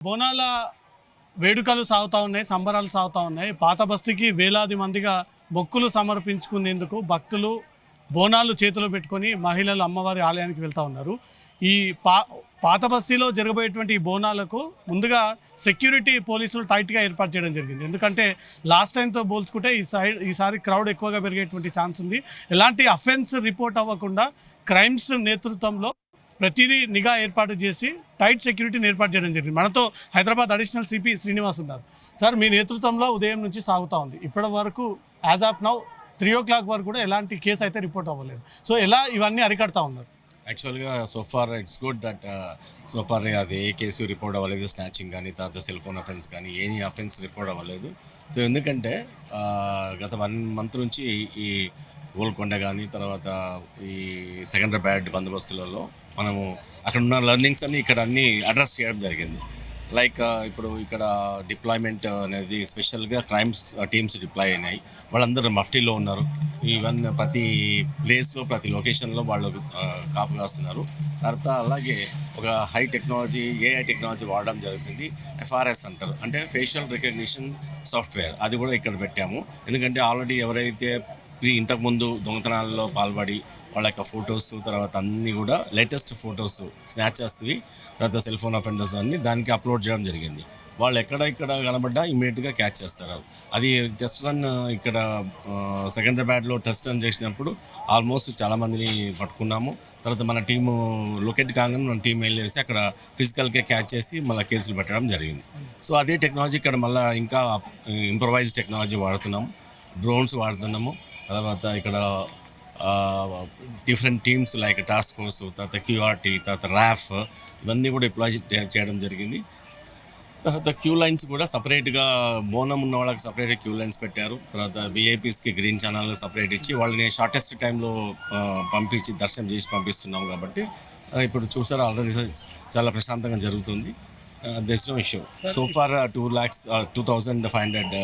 బోనాల వేడుకలు సాగుతూ ఉన్నాయి, సంబరాలు సాగుతూ ఉన్నాయి. పాత బస్తీకి వేలాది మందిగా మొక్కులు సమర్పించుకునేందుకు భక్తులు బోనాలు చేతిలో పెట్టుకొని మహిళలు అమ్మవారి ఆలయానికి వెళ్తూ ఉన్నారు. ఈ పాత బస్తీలో జరగబోయేటువంటి ఈ బోనాలకు ముందుగా సెక్యూరిటీ పోలీసులు టైట్గా ఏర్పాటు చేయడం జరిగింది. ఎందుకంటే లాస్ట్ టైంతో పోల్చుకుంటే ఈసారి క్రౌడ్ ఎక్కువగా పెరిగేటువంటి ఛాన్స్ ఉంది. ఎలాంటి అఫెన్స్ రిపోర్ట్ అవ్వకుండా క్రైమ్స్ నేతృత్వంలో ప్రతిదీ నిఘా ఏర్పాటు చేసి టైట్ సెక్యూరిటీని ఏర్పాటు చేయడం జరిగింది. మనతో హైదరాబాద్ అడిషనల్ సిపి శ్రీనివాస్ ఉన్నారు. సార్, మీ నేతృత్వంలో ఉదయం నుంచి సాగుతూ ఉంది. ఇప్పటి వరకు యాజ్ ఆఫ్ నౌ 3 o'clock వరకు కూడా ఎలాంటి కేసు అయితే రిపోర్ట్ అవ్వలేదు. సో ఎలా ఇవన్నీ అరికడతా ఉన్నారు? యాక్చువల్గా so far it's good that so far అది ఏ కేసు రిపోర్ట్ అవ్వలేదు. స్నాచింగ్ కానీ తర్వాత సెల్ ఫోన్ అఫెన్స్ కానీ ఏనీ అఫెన్స్ రిపోర్ట్ అవ్వలేదు. సో ఎందుకంటే గత 1 month నుంచి ఈ గోల్కొండ కానీ తర్వాత ఈ సెకండ్రాబాద్ బందోబస్తులలో మనము అక్కడ ఉన్న లెర్నింగ్స్ అన్ని ఇక్కడ అన్నీ అడ్రస్ చేయడం జరిగింది. లైక్ ఇప్పుడు ఇక్కడ డిప్లాయ్మెంట్ అనేది స్పెషల్గా క్రైమ్స్ టీమ్స్ డిప్లాయ్ అయినాయి. వాళ్ళందరూ మఫ్టీలో ఉన్నారు. ఈవెన్ ప్రతి ప్లేస్లో ప్రతి లొకేషన్లో వాళ్ళు కాపు కాస్తున్నారు. తర్వాత అలాగే ఒక హై టెక్నాలజీ ఏఐ టెక్నాలజీ వాడడం జరుగుతుంది. FRS అంటారు, అంటే ఫేషియల్ రికగ్నిషన్ సాఫ్ట్వేర్. అది కూడా ఇక్కడ పెట్టాము. ఎందుకంటే ఆల్రెడీ ఎవరైతే ఇంతకుముందు దొంగతనాల్లో పాల్పడి వాళ్ళ యొక్క ఫొటోస్ తర్వాత అన్నీ కూడా లేటెస్ట్ ఫొటోస్ స్నాచెస్వి తర్వాత సెల్ ఫోన్ అఫెండర్స్ అన్నీ దానికి అప్లోడ్ చేయడం జరిగింది. వాళ్ళు ఇక్కడ కనబడ్డా ఇమీడియట్గా క్యాచ్ చేస్తారు. అది టెస్ట్ రన్ ఇక్కడ సెకండ్రాబాద్లో టెస్ట్ రన్ చేసినప్పుడు ఆల్మోస్ట్ చాలామందిని పట్టుకున్నాము. తర్వాత మన టీము లొకేట్ కాగానే మన టీం వెళ్ళేసి అక్కడ ఫిజికల్గా క్యాచ్ చేసి మళ్ళీ కేసులు పెట్టడం జరిగింది. సో అదే టెక్నాలజీ ఇక్కడ మళ్ళీ ఇంకా ఇంప్రొవైజ్ టెక్నాలజీ వాడుతున్నాము, డ్రోన్స్ వాడుతున్నాము. తర్వాత ఇక్కడ different teams like task force తర్వాత QRT తర్వాత RAF ఇవన్నీ కూడా డిప్లాయ్ చేయడం జరిగింది. తర్వాత క్యూ లైన్స్ కూడా సపరేట్గా బోనం ఉన్న వాళ్ళకి సపరేట్గా క్యూ లైన్స్ పెట్టారు. తర్వాత VIPస్కి గ్రీన్ ఛానల్ సపరేట్ ఇచ్చి వాళ్ళని షార్టెస్ట్ టైంలో పంపించి దర్శనం చేసి పంపిస్తున్నాం. కాబట్టి ఇప్పుడు చూసారా ఆల్రెడీ చాలా ప్రశాంతంగా జరుగుతుంది. There's no issue. So far 2,500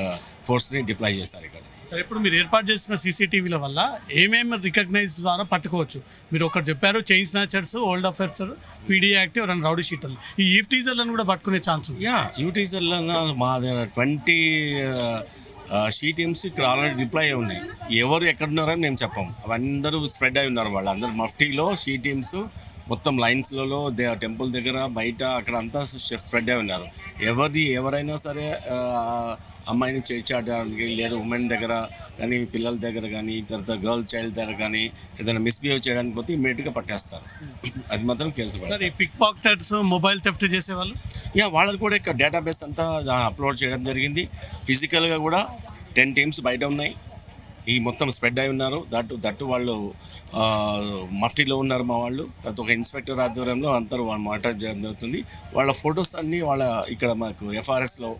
ఫోర్స్ని డిప్లాయ్ చేశారు ఇక్కడ. ఇప్పుడు మీరు ఏర్పాటు చేసిన CCTVల వల్ల ఏమేమి రికగ్నైజ్ ద్వారా పట్టుకోవచ్చు? మీరు ఒకటి చెప్పారు, chain snatchers, old offender, PD active, rowdy షీటర్లు, ఈ ఈవ్ టీజర్లను కూడా పట్టుకునే ఛాన్స్ ఉంది. ఈవ్ టీజర్లను మా దగ్గర 20 షీ టీమ్స్ ఇక్కడ ఆల్రెడీ డిప్లాయ్ అయి ఉన్నాయి. ఎవరు ఎక్కడున్నారని మేము చెప్పాము. అవన్నీ స్ప్రెడ్ అయి ఉన్నారు. వాళ్ళు అందరూ మఫ్టీలో షీ టీమ్స్ మొత్తం లైన్స్లలో టెంపుల్ దగ్గర బయట అక్కడ అంతా స్ప్రెడ్ అయి ఉన్నారు. ఎవరైనా సరే అమ్మాయిని చేర్చాడడానికి లేదా ఉమెన్ దగ్గర కానీ పిల్లల దగ్గర కానీ తర్వాత గర్ల్ చైల్డ్ దగ్గర కానీ ఏదైనా మిస్బిహేవ్ చేయడానికి పోతే ఇమ్మీడియట్గా పట్టేస్తారు. అది మాత్రం తెలుసు. పిక్ పాకెటర్స్, మొబైల్ థెఫ్ట్ చేసేవాళ్ళు వాళ్ళది కూడా ఇక్కడ డేటాబేస్ అంతా అప్లోడ్ చేయడం జరిగింది. ఫిజికల్గా కూడా 10 టీమ్స్ బయట ఉన్నాయి. ఈ మొత్తం స్ప్రెడ్ అయి ఉన్నారు. దట్టు వాళ్ళు మఫ్టీలో ఉన్నారు మా వాళ్ళు. తర్వాత ఒక ఇన్స్పెక్టర్ ఆధ్వర్యంలో అందరూ వాళ్ళు మాట్లాడ చేయడం జరుగుతుంది. వాళ్ళ ఫొటోస్ అన్నీ వాళ్ళ ఇక్కడ మాకు FRSలో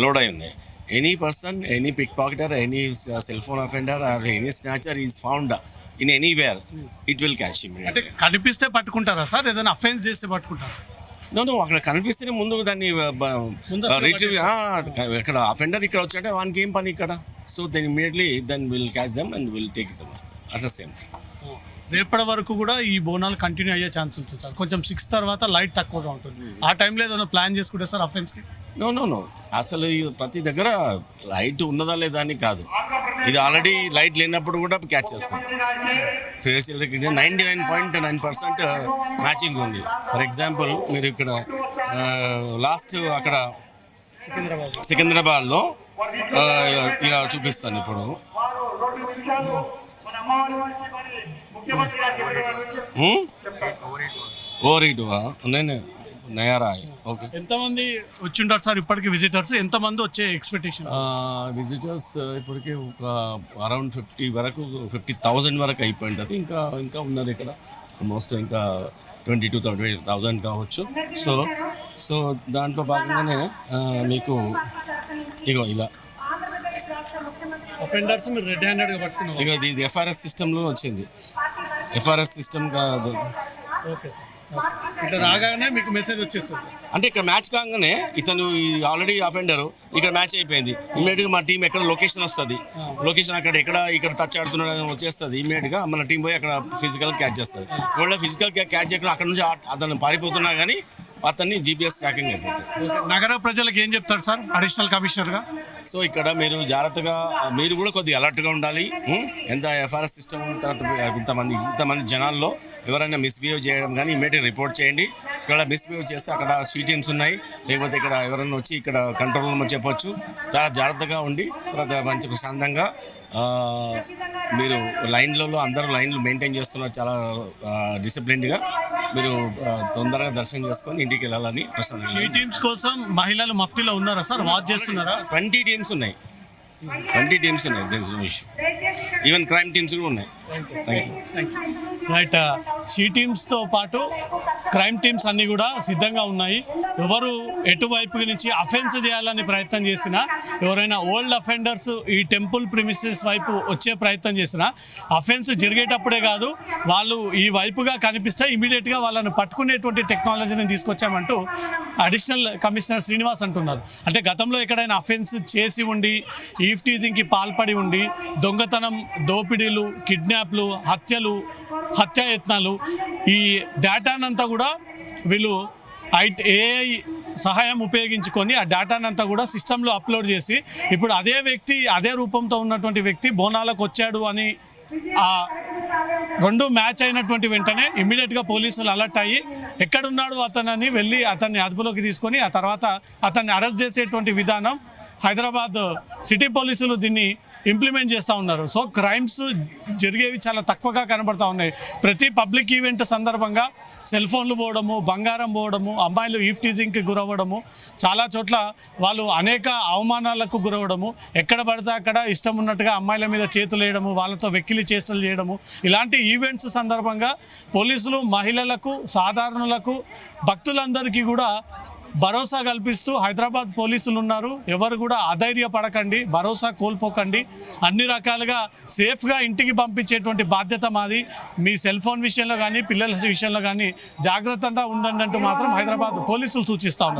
లోడ్ అయి ఉన్నాయి. Any person, any pickpocketer, any cell phone offender or any snatcher is found in anywhere, it will catch him. అంటే కనిపిస్తే పట్టుకుంటారా సార్? ఏదైనా అఫెన్స్ చేస్తే పట్టుకుంటారా? నో అక్కడ కనిపిస్తేనే ముందు దాన్ని రిట్రీవ్. ఇక్కడ అఫెండర్ ఇక్కడ వచ్చాడే వానికి ఏం పని ఇక్కడ? So then immediately then will catch them and will take them at the same time. రేపటి వరకు కూడా ఈ బోనాలు కంటిన్యూ అయ్యే ఛాన్స్ ఉంటుంది సార్. కొంచెం 6 తర్వాత లైట్ తక్కువగా ఉంటుంది. ఆ టైంలో ఏదైనా ప్లాన్ చేసుకుంటే సార్ అఫెన్స్కి? నో అసలు ప్రతి దగ్గర లైట్ ఉన్నదా లేదా అని కాదు. ఇది ఆల్రెడీ లైట్ లేనప్పుడు కూడా క్యాచ్ చేస్తాం. ఫేషియల్ రికగ్నిషన్ 99.9% మ్యాచింగ్ ఉంది. ఫర్ ఎగ్జాంపుల్ మీరు ఇక్కడ లాస్ట్ అక్కడ సికింద్రాబాద్లో ఇలా చూపిస్తాను. ఇప్పుడు ఓరీటువా నేను నయారాయ్. ఓకే, ఎంతమంది వచ్చి ఉంటారు సార్ ఇప్పటికి విజిటర్స్? ఎంతమంది వచ్చే ఎక్స్పెక్టేషన్? విజిటర్స్ ఇప్పటికీ ఒక అరౌండ్ 50,000 వరకు అయిపోయింది. ఇంకా ఉన్నది ఇక్కడ ఆల్మోస్ట్ ఇంకా 22,000 కావచ్చు. సో దాంట్లో భాగంగానే మీకు ఇగో ఇలా అఫెండర్స్ మీరు రెడ్ హ్యాండెడ్గా పట్టుకున్నారు. ఇక ఇది FRS సిస్టంలో వచ్చింది. FRS సిస్టమ్ కాదు. ఓకే సార్, ఇట్లా రాగానే మీకు మెసేజ్ వచ్చేస్తుంది. అంటే ఇక్కడ మ్యాచ్ కాగానే ఇతను ఆల్రెడీ అఫెండరు ఇక్కడ మ్యాచ్ అయిపోయింది. ఇమీడియట్గా మా టీం ఎక్కడ లొకేషన్ వస్తుంది, లొకేషన్ ఇక్కడ టచ్ ఆడుతున్నాడు వచ్చేస్తుంది. ఇమీడియట్గా మన టీం పోయి అక్కడ ఫిజికల్ క్యాచ్ చేస్తుంది. ఒకవేళ ఫిజికల్ క్యాచ్ చేయకుండా అక్కడ నుంచి అతను పారిపోతున్నా కానీ అతన్ని జీపీఎస్ ట్రాకింగ్ అయిపోతుంది. నగర ప్రజలకు ఏం చెప్తారు సార్ అడిషనల్ కమిషనర్గా? సో ఇక్కడ మీరు జాగ్రత్తగా మీరు కూడా కొద్దిగా అలర్ట్గా ఉండాలి. ఎంత ఎఫ్ఆర్ఎస్ సిస్టమ్ తర్వాత ఇంతమంది జనాల్లో ఎవరైనా మిస్బిహేవ్ చేయడం కానీ ఇమీడియట్గా రిపోర్ట్ చేయండి. ఇక్కడ మిస్బిహేవ్ చేస్తే అక్కడ సీ టీమ్స్ ఉన్నాయి, లేకపోతే ఇక్కడ ఎవరైనా వచ్చి ఇక్కడ కంట్రోల్ రూమ్ చెప్పొచ్చు. చాలా జాగ్రత్తగా ఉండి తర్వాత మంచి ప్రశాంతంగా మీరు లైన్లలో అందరూ లైన్లు మెయింటైన్ చేస్తున్నారు. చాలా డిసిప్లిన్డ్గా మీరు తొందరగా దర్శనం చేసుకొని ఇంటికి వెళ్ళాలని ప్రశాంతంగా. ఈ టీమ్స్ కోసం మహిళలు మఫ్టీలో ఉన్నారా సార్? వాచ్ చేస్తున్నారా? 20 టీమ్స్ ఉన్నాయి. There is no issue. Even crime teams కూడా ఉన్నాయి. Thank you. రైట్. సీ టీమ్స్తో పాటు క్రైమ్ టీమ్స్ అన్నీ కూడా సిద్ధంగా ఉన్నాయి. ఎవరు ఎటువైపు నుంచి అఫెన్స్ చేయాలని ప్రయత్నం చేసినా, ఎవరైనా ఓల్డ్ అఫెండర్స్ ఈ టెంపుల్ ప్రిమిసెస్ వైపు వచ్చే ప్రయత్నం చేసినా అఫెన్స్ జరిగేటప్పుడే కాదు, వాళ్ళు ఈ వైపుగా కనిపిస్తే ఇమీడియట్గా వాళ్ళని పట్టుకునేటువంటి టెక్నాలజీని తీసుకొచ్చామంటూ అడిషనల్ కమిషనర్ శ్రీనివాస్ అంటున్నారు. అంటే గతంలో ఎక్కడైనా అఫెన్స్ చేసి ఉండి ఈవ్ టీజింగ్కి పాల్పడి ఉండి దొంగతనం, దోపిడీలు, కిడ్నాప్లు, హత్యాయత్నాలు, ఈ డేటానంతా కూడా వీళ్ళు ఏఐ సహాయం ఉపయోగించుకొని ఆ డేటానంతా కూడా సిస్టంలో అప్లోడ్ చేసి ఇప్పుడు అదే వ్యక్తి, అదే రూపంతో ఉన్నటువంటి వ్యక్తి బోనాలకు వచ్చాడు అని ఆ రెండు మ్యాచ్ అయినటువంటి వెంటనే ఇమ్మీడియట్గా పోలీసులు అలర్ట్ అయ్యి ఎక్కడున్నాడు అతనని వెళ్ళి అతన్ని అదుపులోకి తీసుకొని ఆ తర్వాత అతన్ని అరెస్ట్ చేసేటువంటి విధానం హైదరాబాద్ సిటీ పోలీసులు దీన్ని ఇంప్లిమెంట్ చేస్తూ ఉన్నారు. సో క్రైమ్స్ జరిగేవి చాలా తక్కువగా కనబడుతూ ఉన్నాయి. ప్రతి పబ్లిక్ ఈవెంట్ సందర్భంగా సెల్ ఫోన్లు పోవడము, బంగారం పోవడము, అమ్మాయిలు ఈవ్ టీజింగ్కి గురవ్వడము, చాలా చోట్ల వాళ్ళు అనేక అవమానాలకు గురవ్వడము, ఎక్కడ పడితే అక్కడ ఇష్టం ఉన్నట్టుగా అమ్మాయిల మీద చేతులు వేయడము, వాళ్ళతో వెక్కిలి చేష్టలు చేయడము, ఇలాంటి ఈవెంట్స్ సందర్భంగా పోలీసులు మహిళలకు, సాధారణులకు, భక్తులందరికీ కూడా భరోసా కల్పిస్తూ హైదరాబాద్ పోలీసులు ఉన్నారు. ఎవరు కూడా అధైర్యపడకండి, భరోసా కోల్పోకండి, అన్ని రకాలుగా సేఫ్గా ఇంటికి పంపించేటువంటి బాధ్యత మాది. మీ సెల్ ఫోన్ విషయంలో కానీ పిల్లల విషయంలో కానీ జాగ్రత్తగా ఉండండి అంటూ మాత్రం హైదరాబాద్ పోలీసులు సూచిస్తూ ఉన్నారు.